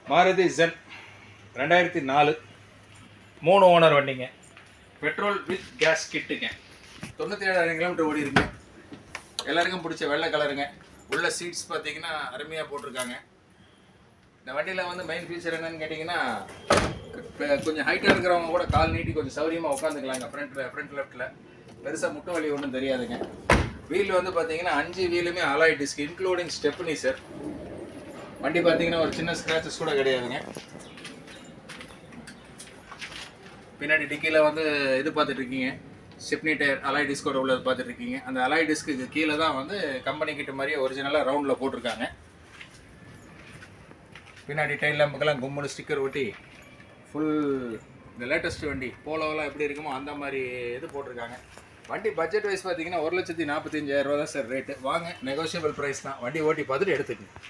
Maruti Zen 2004 3 owner வண்டிங்க. Petrol with gas கிட்டுங்க. 97,000 kilometre ஓடி இருக்கு. எல்லாருக்கும் பிடிச்ச வெள்ளை கலருங்க. உள்ள சீட்ஸ் பார்த்தீங்கன்னா அருமையாக போட்டிருக்காங்க. இந்த வண்டியில் வந்து மெயின் ஃபீச்சர் என்னன்னு கேட்டிங்கன்னா, கொஞ்சம் ஹைட்டாக இருக்கிறவங்க கூட கால் நீட்டி கொஞ்சம் சௌரியமாக உட்காந்துக்கலாங்க. ஃப்ரண்ட் லெஃப்ட்டில் பெருசாக முட்டு வலி ஒன்றும் தெரியாதுங்க. வீல் வந்து பார்த்தீங்கன்னா 5 வீலுமே alloy disc including stepney sir. வண்டி பார்த்தீங்கன்னா ஒரு சின்ன ஸ்க்ராச்சஸ் கூட கிடையாதுங்க. பின்னாடி டிக்கியில் வந்து இது பார்த்துட்டு இருக்கீங்க, ஸ்டெப்னி டயர் அலாய் டிஸ்கோட உள்ளது பார்த்துட்டு இருக்கீங்க. அந்த அலாய் டிஸ்க்கு கீழே தான் வந்து கம்பெனி கிட்ட மாதிரியே ஒரிஜினலாக ரவுண்டில் போட்டிருக்காங்க. பின்னாடி டைல் லேம்புக்கெல்லாம் கும்முன்னு ஸ்டிக்கர் ஒட்டி ஃபுல் இந்த லேட்டஸ்ட் வண்டி போலோவெல்லாம் எப்படி இருக்குமோ அந்த மாதிரி இது போட்டிருக்காங்க. வண்டி பட்ஜெட் வைஸ் பார்த்தீங்கன்னா 1,45,000 ரூபா தான் சார் ரேட்டு. வாங்க, நெகோஷியபிள் ப்ரைஸ் தான். வண்டி ஓட்டி பார்த்துட்டு எடுத்துக்கங்க.